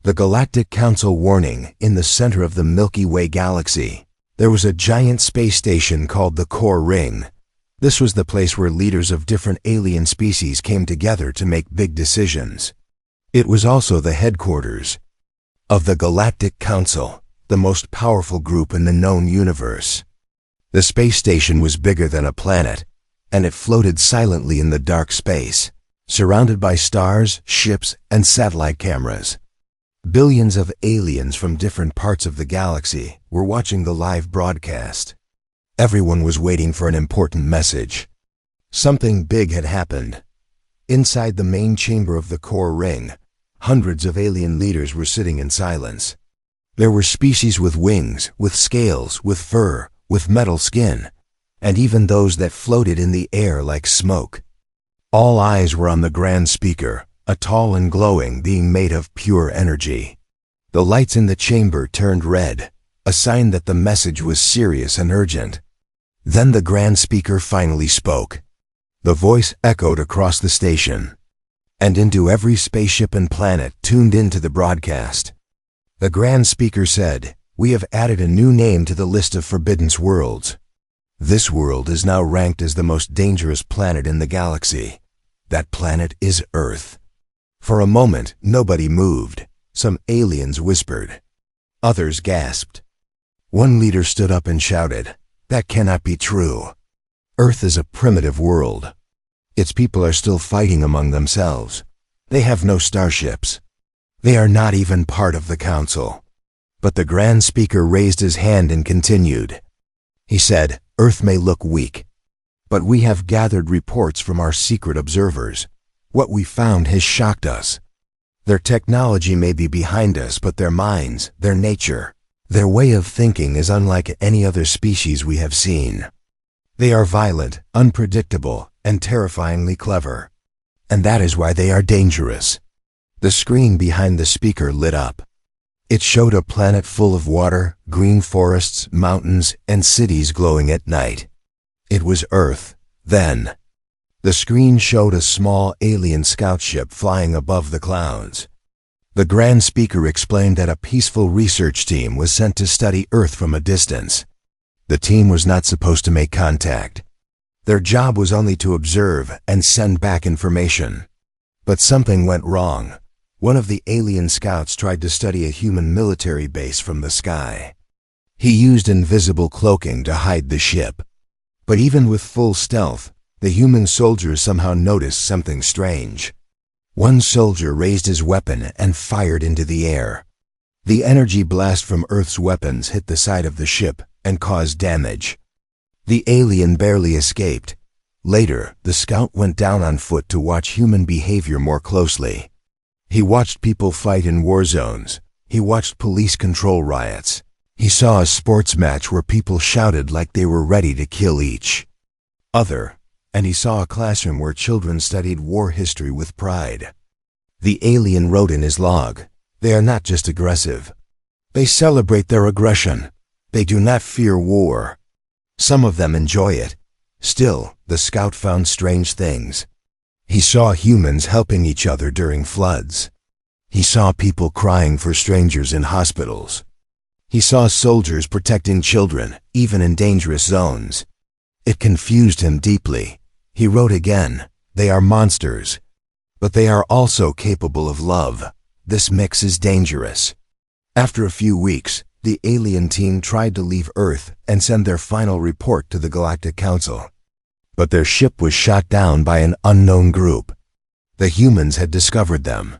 The Galactic Council warning. In the center of the Milky Way galaxy, there was a giant space station called the Core Ring. This was the place where leaders of different alien species came together to make big decisions. It was also the headquarters of the Galactic Council, the most powerful group in the known universe. The space station was bigger than a planet, and it floated silently in the dark space, surrounded by stars, ships, and satellite cameras. Billions of aliens from different parts of the galaxy were watching the live broadcast. Everyone was waiting for an important message. Something big had happened. Inside the main chamber of the Core Ring, hundreds of alien leaders were sitting in silence. There were species with wings, with scales, with fur, with metal skin, and even those that floated in the air like smoke. All eyes were on the Grand Speaker, a tall and glowing being made of pure energy. The lights in the chamber turned red, a sign that the message was serious and urgent. Then the Grand Speaker finally spoke. The voice echoed across the station, and into every spaceship and planet tuned into the broadcast. The Grand Speaker said, "We have added a new name to the list of forbidden worlds. This world is now ranked as the most dangerous planet in the galaxy. That planet is Earth." For a moment, nobody moved. Some aliens whispered. Others gasped. One leader stood up and shouted, "That cannot be true. Earth is a primitive world. Its people are still fighting among themselves. They have no starships. They are not even part of the council." But the Grand Speaker raised his hand and continued. He said, "Earth may look weak, but we have gathered reports from our secret observers. What we found has shocked us. Their technology may be behind us, but their minds, their nature, their way of thinking is unlike any other species we have seen. They are violent, unpredictable, and terrifyingly clever. And that is why they are dangerous." The screen behind the speaker lit up. It showed a planet full of water, green forests, mountains, and cities glowing at night. It was Earth, then. The screen showed a small alien scout ship flying above the clouds. The Grand Speaker explained that a peaceful research team was sent to study Earth from a distance. The team was not supposed to make contact. Their job was only to observe and send back information. But something went wrong. One of the alien scouts tried to study a human military base from the sky. He used invisible cloaking to hide the ship. But even with full stealth, the human soldiers somehow noticed something strange. One soldier raised his weapon and fired into the air. The energy blast from Earth's weapons hit the side of the ship and caused damage. The alien barely escaped. Later, the scout went down on foot to watch human behavior more closely. He watched people fight in war zones. He watched police control riots. He saw a sports match where people shouted like they were ready to kill each other. And he saw a classroom where children studied war history with pride. The alien wrote in his log, "They are not just aggressive. They celebrate their aggression. They do not fear war. Some of them enjoy it." Still, the scout found strange things. He saw humans helping each other during floods. He saw people crying for strangers in hospitals. He saw soldiers protecting children, even in dangerous zones. It confused him deeply. He wrote again, "They are monsters, but they are also capable of love. This mix is dangerous." After a few weeks, the alien team tried to leave Earth and send their final report to the Galactic Council. But their ship was shot down by an unknown group. The humans had discovered them.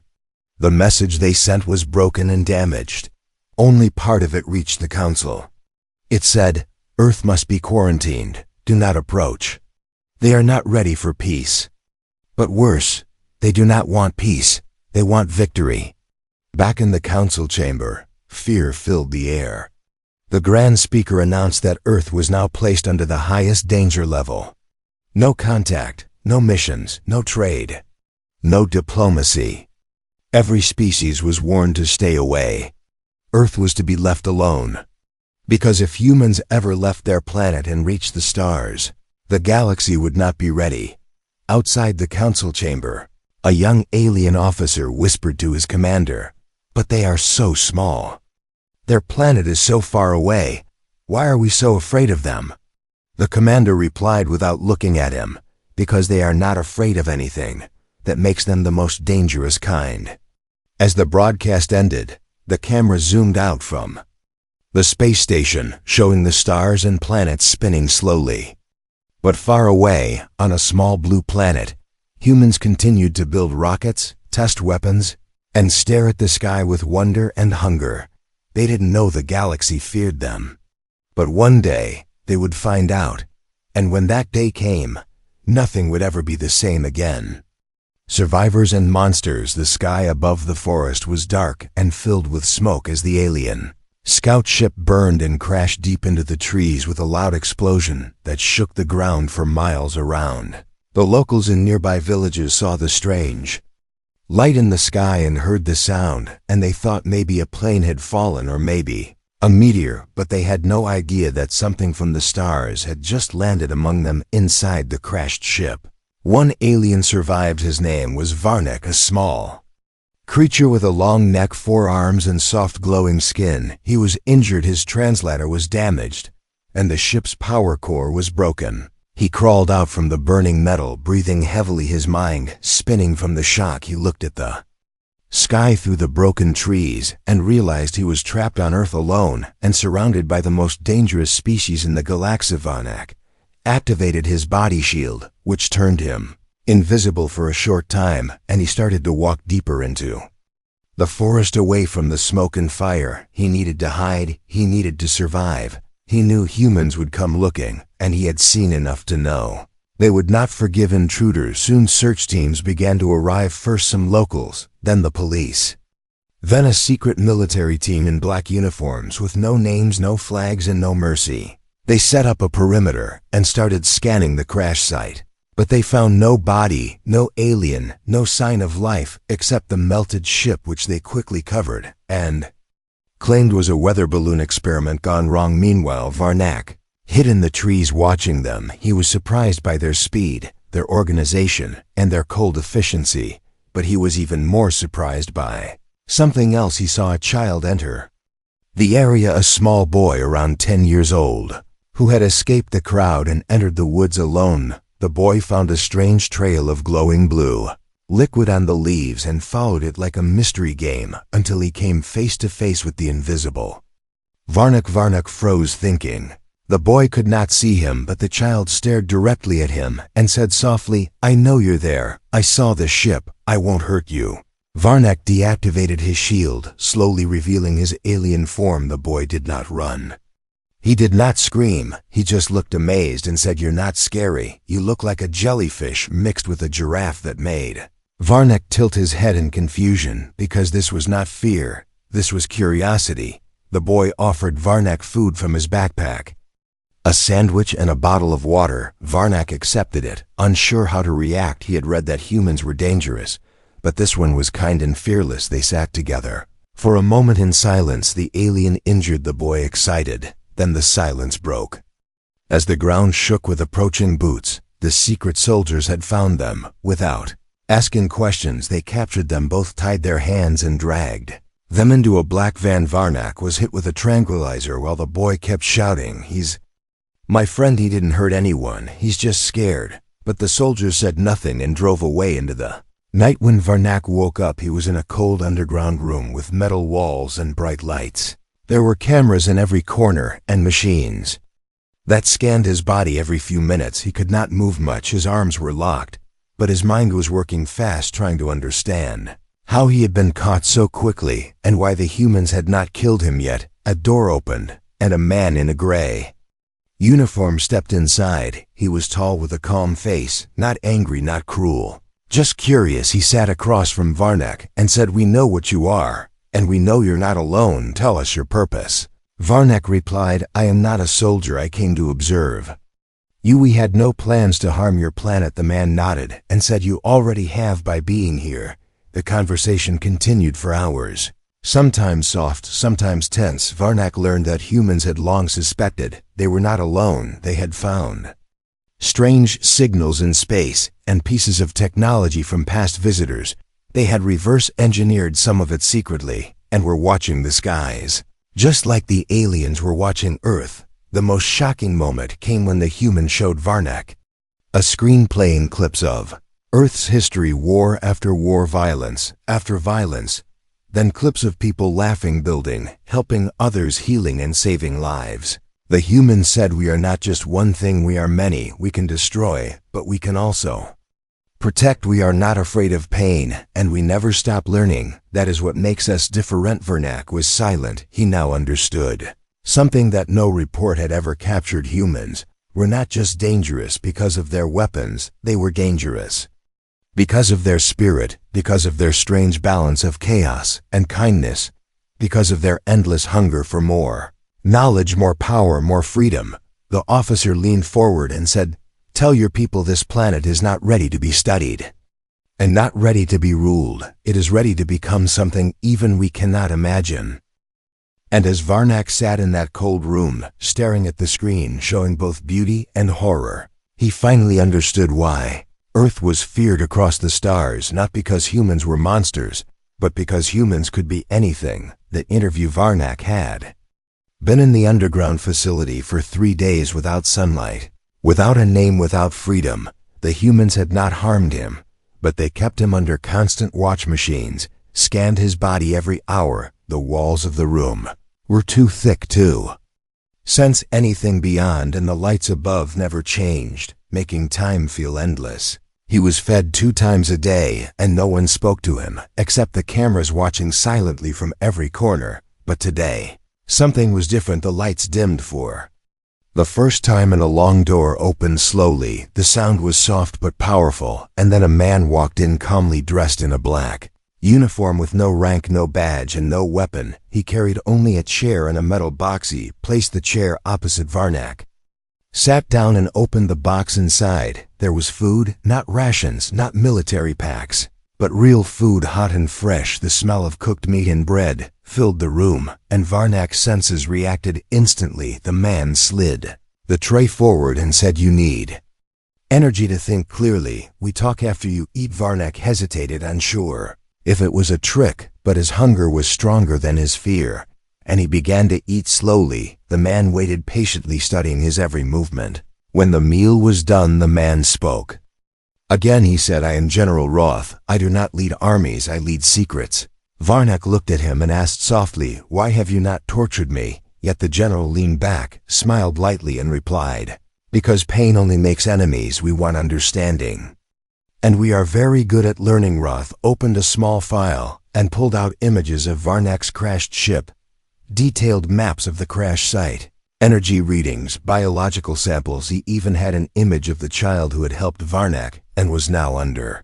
The message they sent was broken and damaged. Only part of it reached the Council. It said, "Earth must be quarantined. Do not approach. They are not ready for peace." But worse, they do not want peace. They want victory. Back in the council chamber, fear filled the air. The Grand Speaker announced that Earth was now placed under the highest danger level. No contact, no missions, no trade, no diplomacy. Every species was warned to stay away. Earth was to be left alone. Because if humans ever left their planet and reached the stars, the galaxy would not be ready. Outside the council chamber, a young alien officer whispered to his commander, But they are so small. Their planet is so far away. Why are we so afraid of them? The commander replied without looking at him, because they are not afraid of anything. That makes them the most dangerous kind. As the broadcast ended, the camera zoomed out from the space station, showing the stars and planets spinning slowly. But far away, on a small blue planet, humans continued to build rockets, test weapons, and stare at the sky with wonder and hunger. They didn't know the galaxy feared them. But one day, they would find out, and when that day came, nothing would ever be the same again. Survivors and monsters, the sky above the forest was dark and filled with smoke as the alien scout ship burned and crashed deep into the trees with a loud explosion that shook the ground for miles around. The locals in nearby villages saw the strange light in the sky and heard the sound, and they thought maybe a plane had fallen or maybe a meteor, but they had no idea that something from the stars had just landed among them inside the crashed ship. One alien survived. His name was Varnak, a small creature with a long neck, 4 arms, and soft glowing skin. He was injured, his translator was damaged, and the ship's power core was broken. He crawled out from the burning metal, breathing heavily, his mind spinning from the shock. He looked at the sky through the broken trees and realized he was trapped on Earth alone and surrounded by the most dangerous species in the galaxy. Varnak activated his body shield, which turned him invisible for a short time, and he started to walk deeper into the forest, away from the smoke and fire. He needed to hide, he needed to survive. He knew humans would come looking, and he had seen enough to know they would not forgive intruders. Soon search teams began to arrive, first some locals, then the police. Then a secret military team in black uniforms with no names, no flags, and no mercy. They set up a perimeter and started scanning the crash site. But they found no body, no alien, no sign of life, except the melted ship, which they quickly covered and claimed was a weather balloon experiment gone wrong. Meanwhile, Varnak hid in the trees watching them. He was surprised by their speed, their organization, and their cold efficiency. But he was even more surprised by something else. He saw a child enter the area, a small boy around 10 years old, who had escaped the crowd and entered the woods alone. The boy found a strange trail of glowing blue liquid on the leaves and followed it like a mystery game until he came face to face with the invisible Varnak froze, thinking. The boy could not see him, but the child stared directly at him and said softly, "I know you're there. I saw the ship. I won't hurt you." Varnak deactivated his shield, slowly revealing his alien form. The boy did not run. He did not scream. He just looked amazed and said, "You're not scary. You look like a jellyfish mixed with a giraffe that made." Varnak tilted his head in confusion, because this was not fear. This was curiosity. The boy offered Varnak food from his backpack, a sandwich and a bottle of water. Varnak accepted it, unsure how to react. He had read that humans were dangerous, but this one was kind and fearless. They sat together for a moment in silence. The alien injured the boy, excited. Then the silence broke. As the ground shook with approaching boots, the secret soldiers had found them. Without asking questions, they captured them both, tied their hands, and dragged them into a black van. Varnak was hit with a tranquilizer while the boy kept shouting, "He's my friend. He didn't hurt anyone. He's just scared." But the soldiers said nothing and drove away into the night. When Varnak woke up, he was in a cold underground room with metal walls and bright lights. There were cameras in every corner and machines that scanned his body every few minutes. He could not move much. His arms were locked, but his mind was working fast, trying to understand how he had been caught so quickly and why the humans had not killed him yet. A door opened, and a man in a gray uniform stepped inside. He was tall with a calm face, not angry, not cruel, just curious. He sat across from Varnak and said, "We know what you are. And we know you're not alone. Tell us your purpose." Varnak replied, "I am not a soldier. I came to observe you. We had no plans to harm your planet." The man nodded and said, "You already have by being here." The conversation continued for hours, sometimes soft, sometimes tense. Varnak learned that humans had long suspected they were not alone. They had found strange signals in space and pieces of technology from past visitors. They had reverse-engineered some of it secretly, and were watching the skies. Just like the aliens were watching Earth, the most shocking moment came when the humans showed Varnak a screen playing clips of Earth's history, war after war, violence after violence, then clips of people laughing, building, helping others, healing and saving lives. The humans said, we are not just one thing, we are many. We can destroy, but we can also protect. We are not afraid of pain, and we never stop learning. That is what makes us different. Varnak was silent. He now understood something that no report had ever captured. Humans were not just dangerous because of their weapons, they were dangerous because of their spirit, because of their strange balance of chaos and kindness, because of their endless hunger for more knowledge, more power, more freedom. The officer leaned forward and said, "Tell your people this planet is not ready to be studied and not ready to be ruled. It is ready to become something even we cannot imagine." And as Varnak sat in that cold room, staring at the screen showing both beauty and horror, he finally understood why Earth was feared across the stars, not because humans were monsters, but because humans could be anything. The interview. Varnak had been in the underground facility for 3 days without sunlight, without a name, without freedom. The humans had not harmed him, but they kept him under constant watch machines, scanned his body every hour. The walls of the room were too thick to sense anything beyond, and the lights above never changed, making time feel endless. He was fed 2 times a day, and no one spoke to him, except the cameras watching silently from every corner. But today, something was different. The lights dimmed for the first time, and a long door opened slowly. The sound was soft but powerful, and then a man walked in, calmly dressed in a black uniform with no rank, no badge, and no weapon. He carried only a chair and a metal box. He placed the chair opposite Varnak, sat down and opened the box. Inside, there was food, not rations, not military packs, but real food, hot and fresh. The smell of cooked meat and bread filled the room, and Varnak's senses reacted instantly. The man slid the tray forward and said, "You need energy to think clearly. We talk after you eat." Varnak hesitated, unsure if it was a trick, but his hunger was stronger than his fear, and he began to eat slowly. The man waited patiently, studying his every movement. When the meal was done, the man spoke again. He said, "I am General Roth. I do not lead armies, I lead secrets." Varnak looked at him and asked softly, "Why have you not tortured me?" Yet the general leaned back, smiled lightly, and replied, "Because pain only makes enemies. We want understanding, and we are very good at learning." Roth opened a small file and pulled out images of Varnak's crashed ship, detailed maps of the crash site, energy readings, biological samples. He even had an image of the child who had helped Varnak and was now under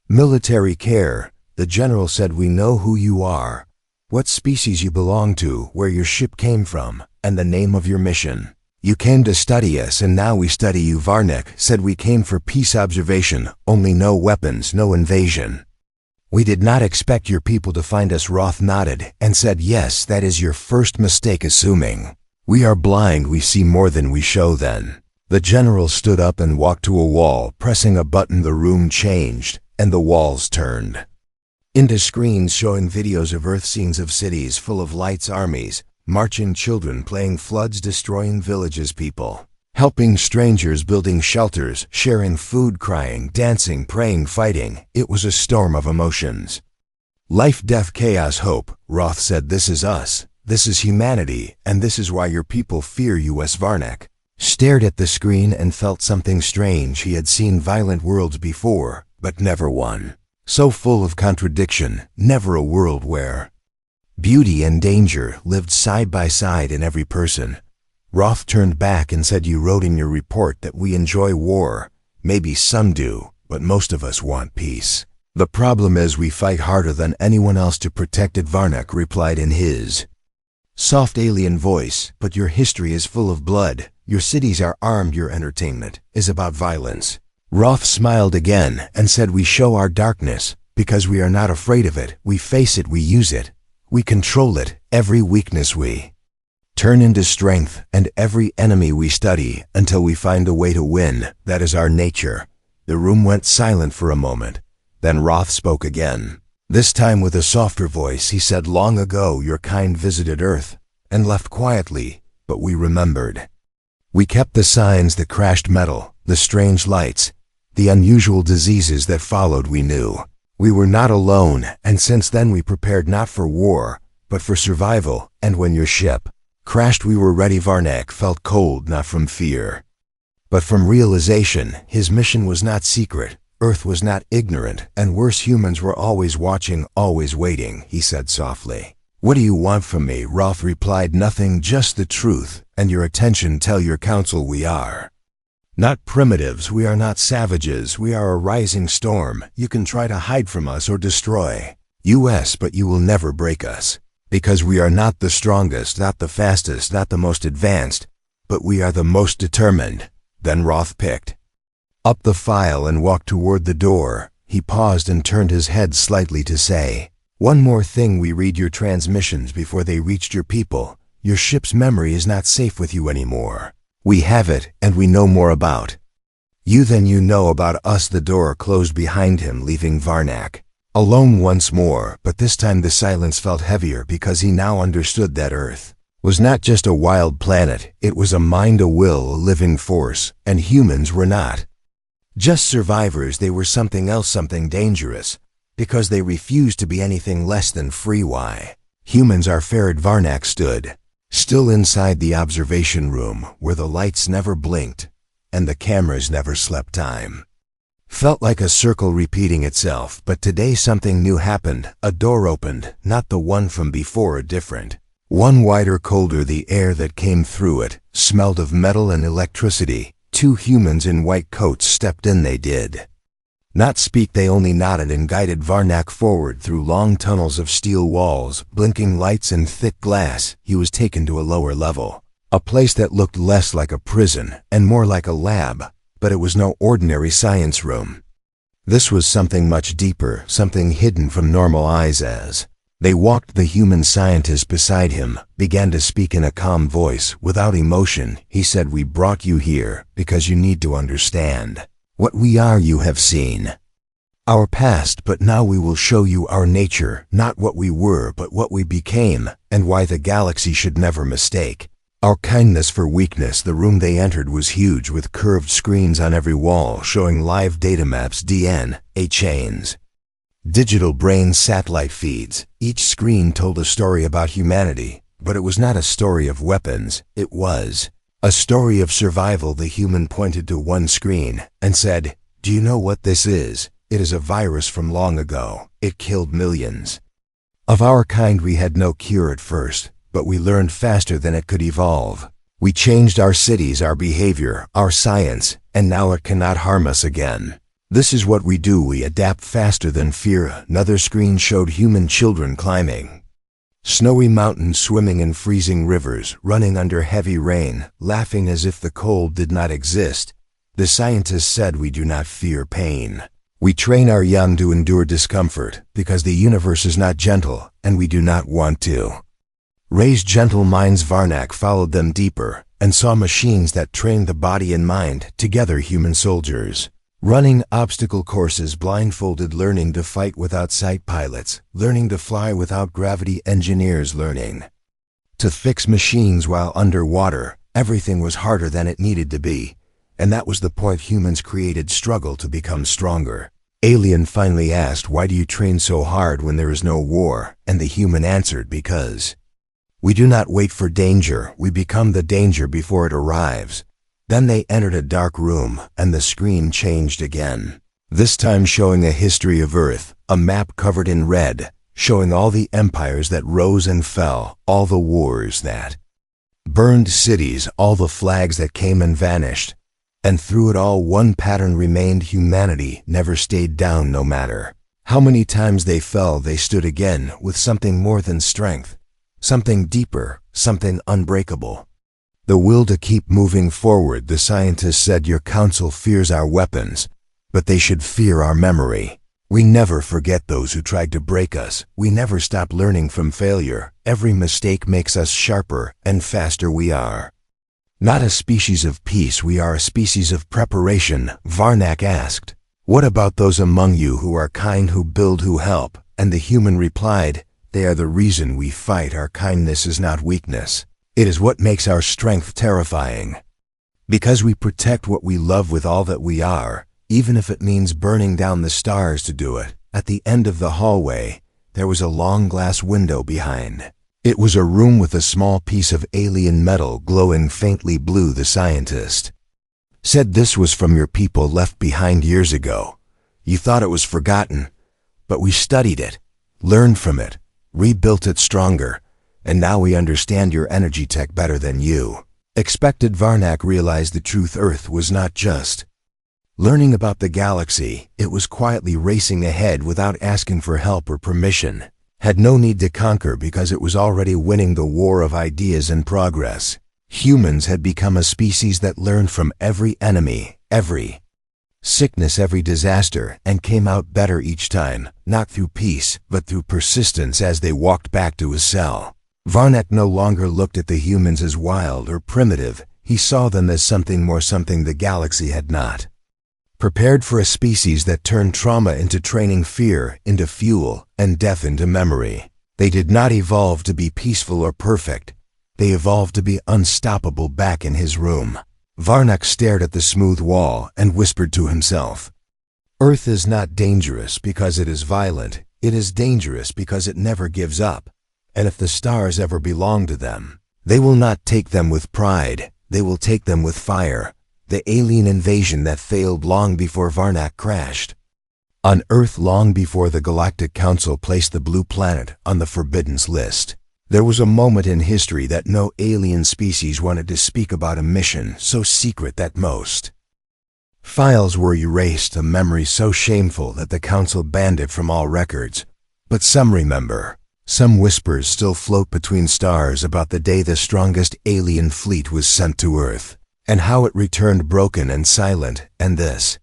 military care. The general said, "We know who you are, what species you belong to, where your ship came from, and the name of your mission. You came to study us, and now we study you." Varnak said, "We came for peace, observation, only no weapons, no invasion. We did not expect your people to find us." Roth nodded and said, "Yes, that is your first mistake, assuming we are blind. We see more than we show." Then the general stood up and walked to a wall. Pressing a button, the room changed, and the walls turned into screens showing videos of Earth, scenes of cities full of lights, armies marching, children playing, floods destroying villages, people helping strangers, building shelters, sharing food, crying, dancing, praying, fighting. It was a storm of emotions. Life, death, chaos, hope. Roth said, "This is us. This is humanity, and this is why your people fear you." Varnak stared at the screen and felt something strange. He had seen violent worlds before, but never one so full of contradiction, never a world where beauty and danger lived side by side in every person. Roth turned back and said, "You wrote in your report that we enjoy war. Maybe some do, but most of us want peace. The problem is we fight harder than anyone else to protect it." Varnak replied in his soft alien voice, "But your history is full of blood. Your cities are armed. Your entertainment is about violence." Roth smiled again and said, "We show our darkness because we are not afraid of it. We face it, we use it, we control it. Every weakness we turn into strength, and every enemy we study until we find a way to win. That is our nature." The room went silent for a moment. Then Roth spoke again. This time with a softer voice, he said, "Long ago your kind visited Earth and left quietly, but we remembered. We kept the signs, the crashed metal, the strange lights, the unusual diseases that followed. We knew we were not alone, and since then we prepared not for war, but for survival, and when your ship crashed we were ready." Varnak felt cold, not from fear, but from realization. His mission was not secret, Earth was not ignorant, and worse, humans were always watching, always waiting. He said softly, "What do you want from me?" Roth replied, "Nothing, just the truth, and your attention. Tell your council we are not primitives, we are not savages, we are a rising storm. You can try to hide from us or destroy us, but you will never break us. Because we are not the strongest, not the fastest, not the most advanced, but we are the most determined." Then Roth picked up the file and walked toward the door. He paused and turned his head slightly to say, "One more thing, we read your transmissions before they reached your people. Your ship's memory is not safe with you anymore. We have it, and we know more about you than you know about us." The door closed behind him, leaving Varnak alone once more, but this time the silence felt heavier because he now understood that Earth was not just a wild planet, it was a mind, a will, a living force, and humans were not just survivors, they were something else, something dangerous, because they refused to be anything less than free. Why? Humans are fair. Varnak stood still inside the observation room, where the lights never blinked and the cameras never slept. Time felt like a circle repeating itself, but today something new happened. A door opened, not the one from before, a different one, wider, colder. The air that came through it smelled of metal and electricity. Two humans in white coats stepped in. They did not speak, they only nodded and guided Varnak forward through long tunnels of steel walls, blinking lights and thick glass. He was taken to a lower level, a place that looked less like a prison and more like a lab, but it was no ordinary science room. This was something much deeper, something hidden from normal eyes. As they walked, the human scientist beside him began to speak in a calm voice, without emotion. He said, "We brought you here because you need to understand what we are. You have seen our past, but now we will show you our nature, not what we were, but what we became, and why the galaxy should never mistake our kindness for weakness." The room they entered was huge, with curved screens on every wall showing live data maps, DNA chains, digital brain satellite feeds. Each screen told a story about humanity, but it was not a story of weapons, it was a story of survival. The human pointed to one screen and said, "Do you know what this is? It is a virus from long ago. It killed millions of our kind. We had no cure at first, but we learned faster than it could evolve. We changed our cities, our behavior, our science, and now it cannot harm us again. This is what we do, we adapt faster than fear." Another screen showed human children climbing snowy mountains, swimming in freezing rivers, running under heavy rain, laughing as if the cold did not exist. The scientists said, "We do not fear pain. We train our young to endure discomfort, because the universe is not gentle, and we do not want to raise gentle minds." Varnak followed them deeper and saw machines that trained the body and mind together. Human soldiers running obstacle courses, blindfolded, learning to fight without sight, pilots learning to fly without gravity, engineers learning to fix machines while underwater. Everything was harder than it needed to be, and that was the point. Humans created struggle to become stronger. Alien finally asked, "Why do you train so hard when there is no war?" And the human answered, "Because we do not wait for danger, we become the danger before it arrives." Then they entered a dark room, and the screen changed again, this time showing a history of Earth, a map covered in red, showing all the empires that rose and fell, all the wars that burned cities, all the flags that came and vanished. And through it all, one pattern remained: humanity never stayed down. No matter how many times they fell, they stood again with something more than strength, something deeper, something unbreakable. The will to keep moving forward. The scientists said, "Your council fears our weapons, but they should fear our memory. We never forget those who tried to break us. We never stop learning from failure. Every mistake makes us sharper and faster. We are not a species of peace, we are a species of preparation." Varnak asked, "What about those among you who are kind, who build, who help? And the human replied, "They are the reason we fight. Our kindness is not weakness. It is what makes our strength terrifying. Because we protect what we love with all that we are, even if it means burning down the stars to do it." At the end of the hallway, there was a long glass window behind. It was a room with a small piece of alien metal glowing faintly blue. The scientist said, "This was from your people left behind years ago. You thought it was forgotten, but we studied it, learned from it, rebuilt it stronger, and now we understand your energy tech better than you." Expected Varnak realized the truth. Earth was not just learning about the galaxy, it was quietly racing ahead without asking for help or permission. Had no need to conquer because it was already winning the war of ideas and progress. Humans had become a species that learned from every enemy, every sickness, every disaster, and came out better each time, not through peace, but through persistence. As they walked back to his cell, Varnak no longer looked at the humans as wild or primitive. He saw them as something more, something the galaxy had not prepared for. A species that turned trauma into training, fear into fuel, and death into memory. They did not evolve to be peaceful or perfect. They evolved to be unstoppable. Back in his room, Varnak stared at the smooth wall and whispered to himself, "Earth is not dangerous because it is violent. It is dangerous because it never gives up. And if the stars ever belong to them, they will not take them with pride. They will take them with fire." The alien invasion that failed long before Varnak crashed on Earth, long before the Galactic Council placed the blue planet on the forbidden list. There was a moment in history that no alien species wanted to speak about, a mission so secret that most files were erased, a memory so shameful that the Council banned it from all records. But some remember. Some whispers still float between stars about the day the strongest alien fleet was sent to Earth, and how it returned broken and silent. And this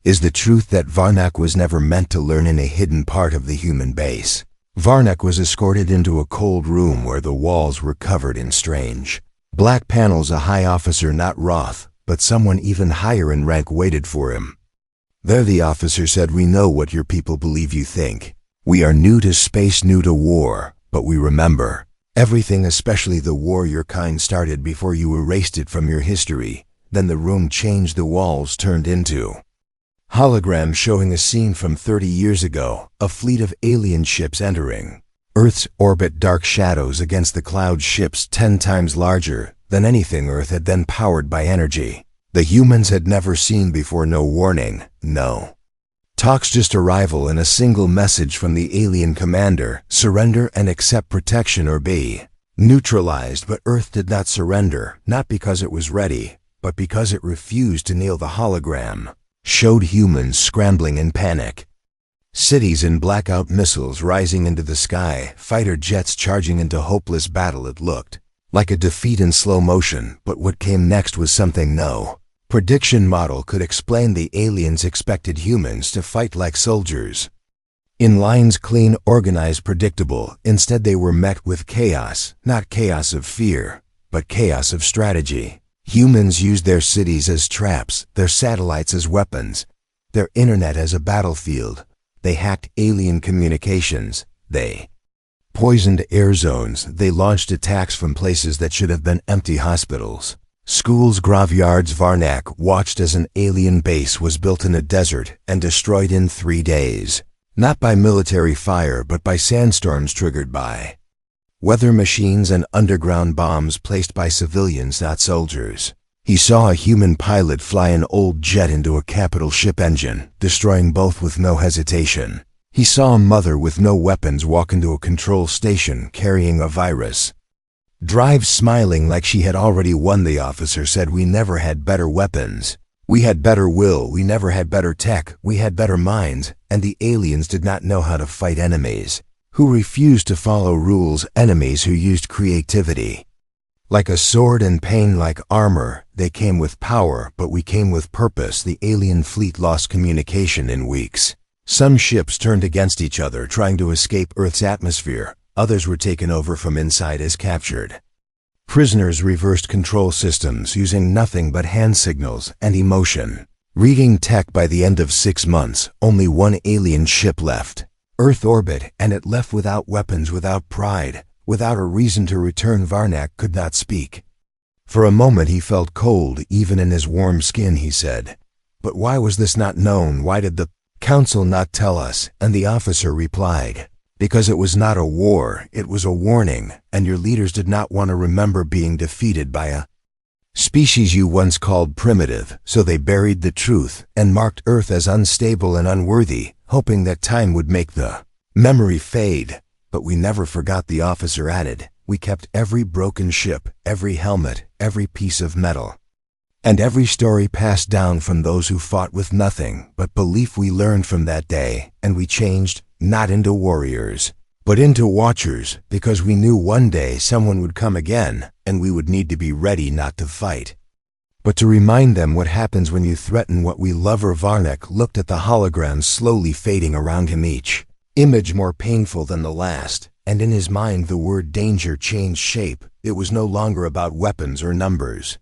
is the truth that Varnak was never meant to learn in a hidden part of the human base. Varnak was escorted into a cold room where the walls were covered in strange black panels. A high officer, not Roth, but someone even higher in rank, waited for him. There, the officer said, "We know what your people believe you think. We are new to space, new to war, but we remember everything, especially the war your kind started before you erased it from your history." Then the room changed. The walls turned into holograms showing a scene from 30 years ago, a fleet of alien ships entering Earth's orbit, dark shadows against the cloud, ships 10 times larger than anything Earth had then powered by energy the humans had never seen before. No warning, no talks, just arrival and a single message from the alien commander: surrender and accept protection or be neutralized. But Earth did not surrender, not because it was ready, but because it refused to kneel. The hologram showed humans scrambling in panic, cities in blackout, missiles rising into the sky, fighter jets charging into hopeless battle. It looked like a defeat in slow motion, but what came next was something no prediction model could explain. The aliens expected humans to fight like soldiers, in lines, clean, organized, predictable. Instead, they were met with chaos, not chaos of fear, but chaos of strategy. Humans used their cities as traps, their satellites as weapons, their internet as a battlefield. They hacked alien communications. They poisoned air zones. They launched attacks from places that should have been empty hospitals, schools, graveyards. Varnak watched as an alien base was built in a desert and destroyed in 3 days, not by military fire but by sandstorms triggered by weather machines and underground bombs placed by civilians, not soldiers. He saw a human pilot fly an old jet into a capital ship engine, destroying both with no hesitation. He saw a mother with no weapons walk into a control station carrying a virus drive, smiling like she had already won. The officer said, "We never had better weapons. We had better will. We never had better tech. We had better minds." And the aliens did not know how to fight enemies who refused to follow rules, enemies who used creativity like a sword and pain like armor. They came with power, but we came with purpose. The alien fleet lost communication in weeks. Some ships turned against each other, trying to escape Earth's atmosphere. Others were taken over from inside as captured prisoners. Reversed control systems using nothing but hand signals and emotion. Reading tech. By the end of 6 months, only one alien ship left. Earth orbit, and it left without weapons, without pride, without a reason to return. Varnak could not speak. For a moment he felt cold, even in his warm skin, he said. But why was this not known? Why did the council not tell us? And the officer replied, because it was not a war, it was a warning, and your leaders did not want to remember being defeated by a species you once called primitive, so they buried the truth and marked Earth as unstable and unworthy, hoping that time would make the memory fade. But we never forgot, the officer added. We kept every broken ship, every helmet, every piece of metal, and every story passed down from those who fought with nothing but belief. We learned from that day, and we changed, not into warriors, but into watchers, because we knew one day someone would come again, and we would need to be ready not to fight, but to remind them what happens when you threaten what we love. Varnak looked at the holograms slowly fading around him, each image more painful than the last, and in his mind the word danger changed shape. It was no longer about weapons or numbers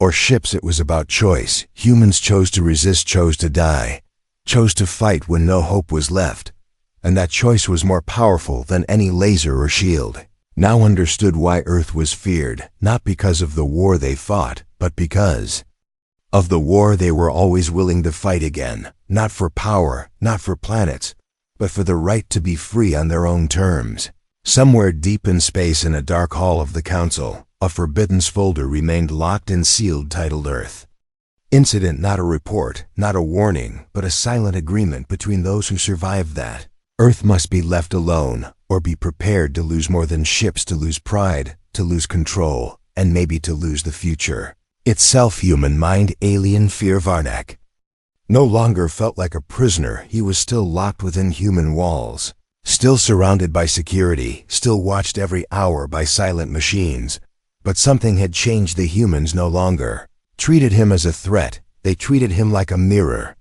or ships, it was about choice. Humans chose to resist, chose to die, chose to fight when no hope was left. And that choice was more powerful than any laser or shield. Now understood why Earth was feared, not because of the war they fought, but because of the war they were always willing to fight again, not for power, not for planets, but for the right to be free on their own terms. Somewhere deep in space, in a dark hall of the council, a forbidden folder remained locked and sealed, titled Earth Incident. Not a report, not a warning, but a silent agreement between those who survived that Earth must be left alone, or be prepared to lose more than ships, to lose pride, to lose control, and maybe to lose the future itself. Human mind, alien fear. Varnak no longer felt like a prisoner. He was still locked within human walls, still surrounded by security, still watched every hour by silent machines. But something had changed. The humans no longer treated him as a threat. They treated him like a mirror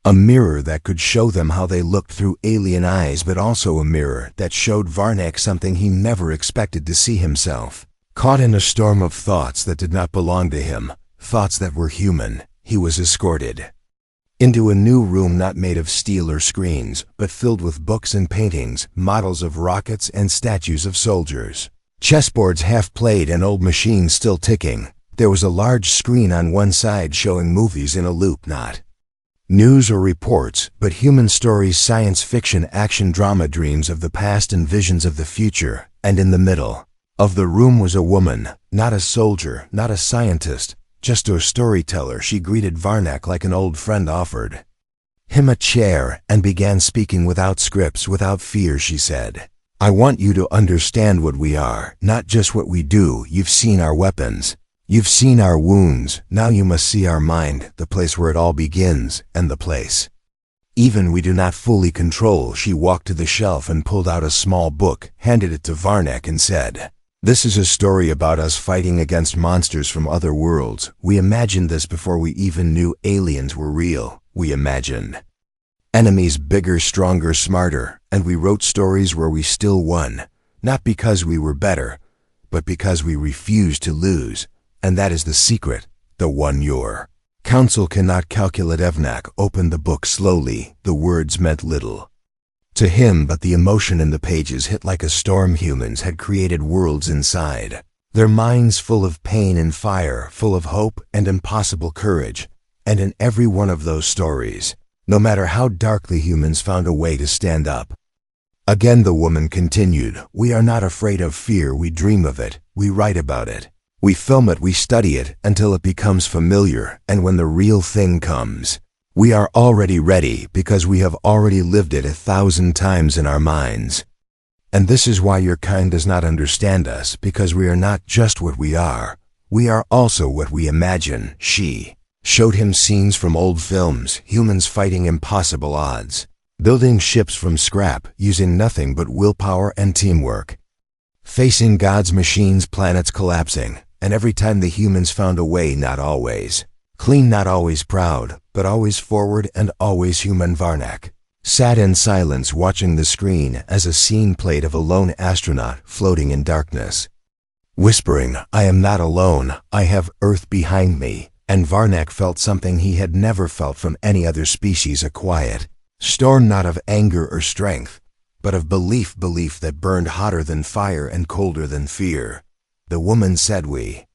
that could show them how they looked through alien eyes, but also a mirror that showed Varnak something he never expected to see himself. Caught in a storm of thoughts that did not belong to him, thoughts that were human, he was escorted into a new room, not made of steel or screens, but filled with books and paintings, models of rockets and statues of soldiers. Chessboards half played and old machines still ticking. There was a large screen on one side showing movies in a loop, not news or reports, but human stories, science fiction, action, drama, dreams of the past and visions of the future. And in the middle of the room was a woman, not a soldier, not a scientist, just a storyteller. She greeted Varnak like an old friend, offered him a chair, and began speaking without scripts, without fear. She said, I want you to understand what we are, not just what we do. You've seen our weapons. You've seen our wounds. Now you must see our mind, the place where it all begins, and the place even we do not fully control. She walked to the shelf and pulled out a small book, handed it to Varnak, and said, this is a story about us fighting against monsters from other worlds. We imagined this before we even knew aliens were real. We imagined enemies bigger, stronger, smarter, and we wrote stories where we still won, not because we were better, but because we refused to lose. And that is the secret, the one your council cannot calculate. Evnak opened the book slowly. The words meant little to him, but the emotion in the pages hit like a storm. Humans had created worlds inside, their minds full of pain and fire, full of hope and impossible courage. And in every one of those stories, no matter how darkly, humans found a way to stand up. Again the woman continued, we are not afraid of fear. We dream of it. We write about it. We film it. We study it until it becomes familiar. And when the real thing comes, we are already ready, because we have already lived it 1,000 times in our minds. And this is why your kind does not understand us, because we are not just what we are also what we imagine. She showed him scenes from old films, humans fighting impossible odds, building ships from scrap, using nothing but willpower and teamwork, facing God's machines, planets collapsing. And every time the humans found a way, not always clean, not always proud, but always forward and always human. Varnak sat in silence, watching the screen as a scene played of a lone astronaut floating in darkness, whispering, I am not alone, I have Earth behind me. And Varnak felt something he had never felt from any other species, a quiet, Storm not of anger or strength, but of belief that burned hotter than fire and colder than fear. The woman said, we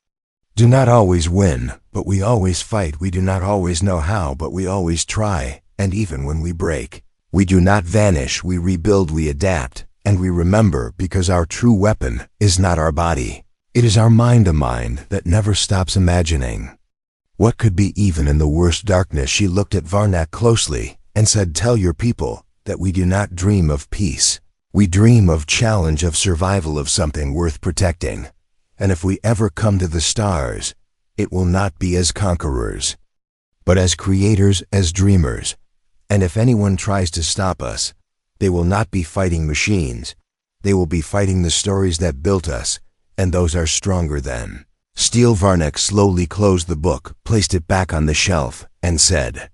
do not always win, but we always fight. We do not always know how, but we always try. And even when we break, we do not vanish. We rebuild, we adapt, and we remember, because our true weapon is not our body. It is our mind, a mind that never stops imagining what could be even in the worst darkness. She looked at Varnak closely and said, tell your people that we do not dream of peace. We dream of challenge, of survival, of something worth protecting. And if we ever come to the stars, it will not be as conquerors, but as creators, as dreamers. And if anyone tries to stop us, they will not be fighting machines. They will be fighting the stories that built us, and those are stronger than steel. Varnak slowly closed the book, placed it back on the shelf, and said,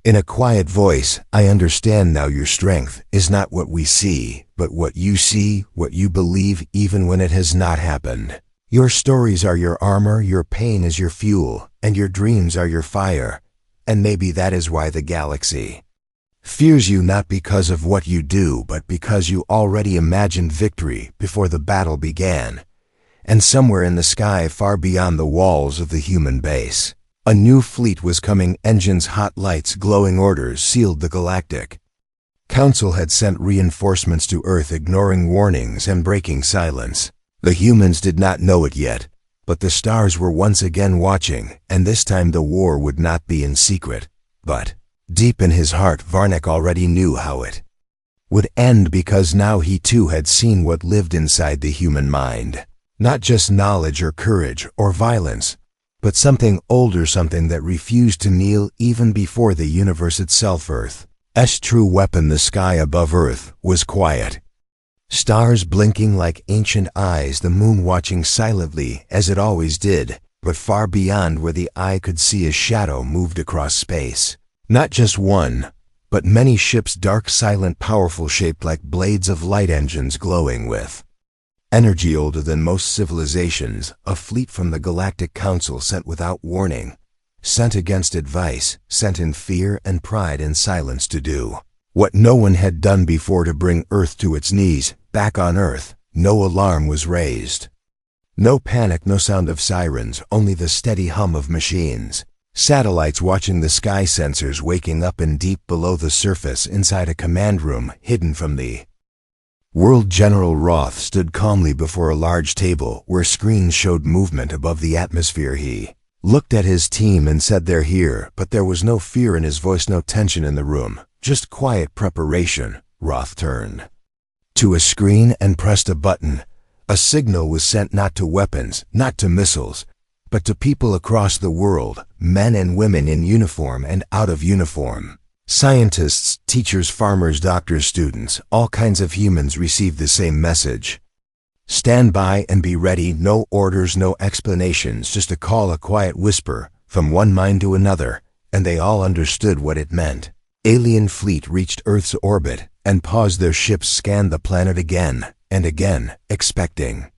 in a quiet voice, I understand now. Your strength is not what we see, but what you see, what you believe, even when it has not happened. Your stories are your armor, your pain is your fuel, and your dreams are your fire. And maybe that is why the galaxy fears you, not because of what you do, but because you already imagined victory before the battle began. And somewhere in the sky, far beyond the walls of the human base, a new fleet was coming. Engines, hot lights, glowing orders sealed the Galactic. Council had sent reinforcements to Earth, ignoring warnings and breaking silence. The humans did not know it yet, but the stars were once again watching, and this time the war would not be in secret. But deep in his heart, Varnak already knew how it would end, because now he too had seen what lived inside the human mind. Not just knowledge or courage or violence, but something older, something that refused to kneel even before the universe itself. Earth's true weapon. The sky above Earth was quiet. Stars blinking like ancient eyes, the moon watching silently as it always did, but far beyond where the eye could see, a shadow moved across space. Not just one, but many ships, dark, silent, powerful, shaped like blades of light, engines glowing with energy older than most civilizations. A fleet from the Galactic Council, sent without warning, sent against advice, sent in fear and pride and silence to do what no one had done before, to bring Earth to its knees. Back on Earth, no alarm was raised. No panic, no sound of sirens, only the steady hum of machines. Satellites watching the sky, sensors waking up, and deep below the surface, inside a command room hidden from the world, General Roth stood calmly before a large table where screens showed movement above the atmosphere. He looked at his team and said, they're here, but there was no fear in his voice, no tension in the room, just quiet preparation. Roth turned to a screen and pressed a button. A signal was sent, not to weapons, not to missiles, but to people across the world, men and women in uniform and out of uniform. Scientists, teachers, farmers, doctors, students, all kinds of humans received the same message. Stand by and be ready. No orders, no explanations, just a call, a quiet whisper from one mind to another, and they all understood what it meant. Alien fleet reached Earth's orbit and paused their ships, scanned the planet again and again, expecting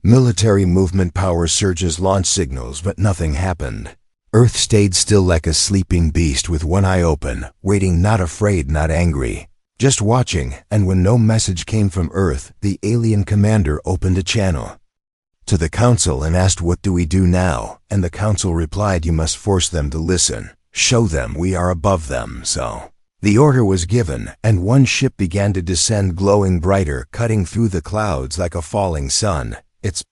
military movement, power surges, launch signals, but nothing happened. Earth stayed still like a sleeping beast with one eye open, waiting, not afraid, not angry, just watching. And when no message came from Earth, the alien commander opened a channel to the Council and asked, what do we do now? And the Council replied, you must force them to listen. Show them we are above them. So the order was given, and one ship began to descend, glowing brighter, cutting through the clouds like a falling sun. Its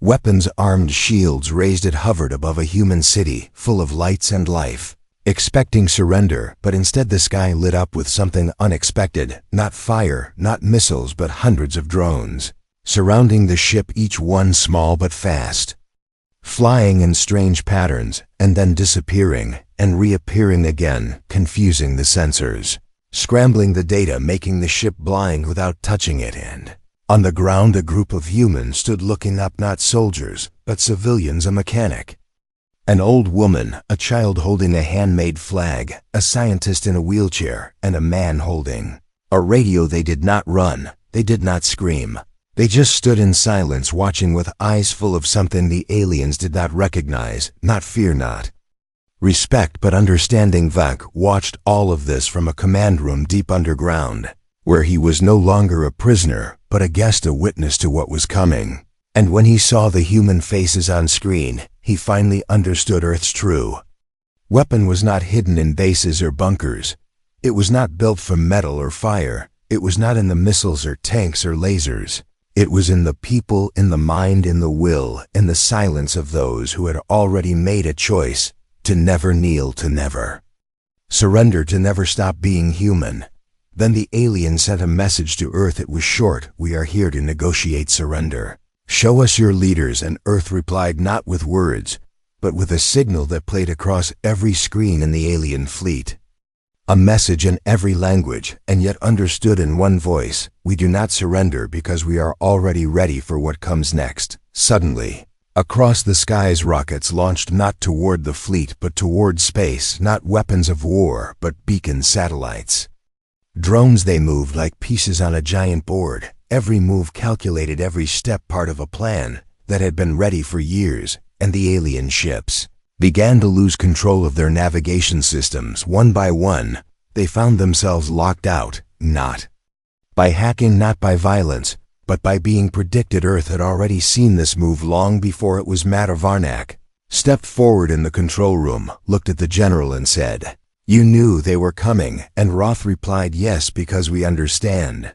weapons, armed shields raised, it hovered above a human city full of lights and life, expecting surrender, but instead the sky lit up with something unexpected. Not fire, not missiles, but hundreds of drones surrounding the ship, each one small but fast, flying in strange patterns and then disappearing and reappearing again, confusing the sensors, scrambling the data, making the ship blind without touching it. And on the ground, a group of humans stood looking up, not soldiers, but civilians, a mechanic, an old woman, a child holding a handmade flag, a scientist in a wheelchair, and a man holding a radio. They did not run, they did not scream. They just stood in silence, watching with eyes full of something the aliens did not recognize, not fear, not Respect but understanding. Vak watched all of this from a command room deep underground, where he was no longer a prisoner, but a guest, a witness to what was coming. And when he saw the human faces on screen, he finally understood Earth's true weapon was not hidden in bases or bunkers. It was not built from metal or fire. It was not in the missiles or tanks or lasers. It was in the people, in the mind, in the will, in the silence of those who had already made a choice to never kneel, to never surrender, to never stop being human. Then the alien sent a message to Earth. It was short: "We are here to negotiate surrender. Show us your leaders." And Earth replied not with words, but with a signal that played across every screen in the alien fleet. A message in every language, and yet understood in one voice: "We do not surrender because we are already ready for what comes next." Suddenly, across the skies, rockets launched not toward the fleet but toward space, not weapons of war but beacon satellites. Drones, they moved like pieces on a giant board, every move calculated, every step part of a plan that had been ready for years. And the alien ships began to lose control of their navigation systems. One by one, they found themselves locked out, not by hacking, not by violence, but by being predicted. Earth had already seen this move long before it was Matter. Varnak stepped forward in the control room, looked at the general and said, "You knew they were coming?" And Roth replied, "Yes, because we understand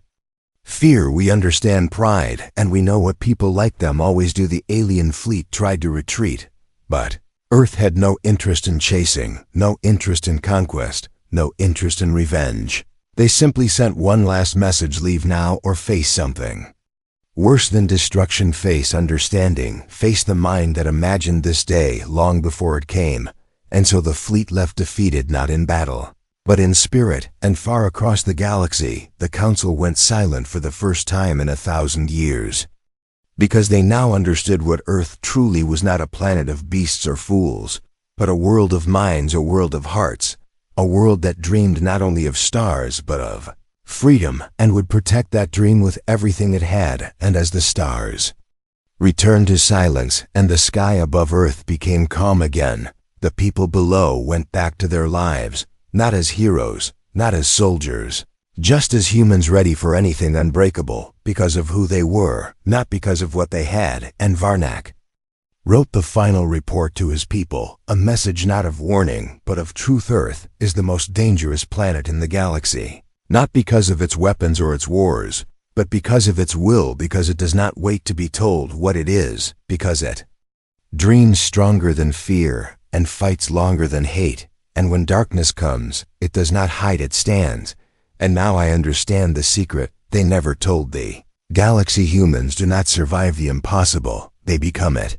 fear, we understand pride, and we know what people like them always do." The alien fleet tried to retreat, but Earth had no interest in chasing, no interest in conquest, no interest in revenge. They simply sent one last message: leave now or face something worse than destruction. Face understanding, face the mind that imagined this day long before it came. And so the fleet left defeated, not in battle, but in spirit. And far across the galaxy, the Council went silent for the first time in 1,000 years. Because they now understood what Earth truly was: not a planet of beasts or fools, but a world of minds, a world of hearts, a world that dreamed not only of stars, but of freedom, and would protect that dream with everything it had. And as the stars returned to silence, and the sky above Earth became calm again, the people below went back to their lives, not as heroes, not as soldiers, just as humans, ready for anything unbreakable, because of who they were, not because of what they had. And Varnak wrote the final report to his people, a message not of warning, but of truth. Earth is the most dangerous planet in the galaxy, not because of its weapons or its wars, but because of its will, because it does not wait to be told what it is, because it dreams stronger than fear and fights longer than hate. And when darkness comes, it does not hide, it stands. And now I understand the secret they never told thee. Galaxy humans do not survive the impossible, they become it.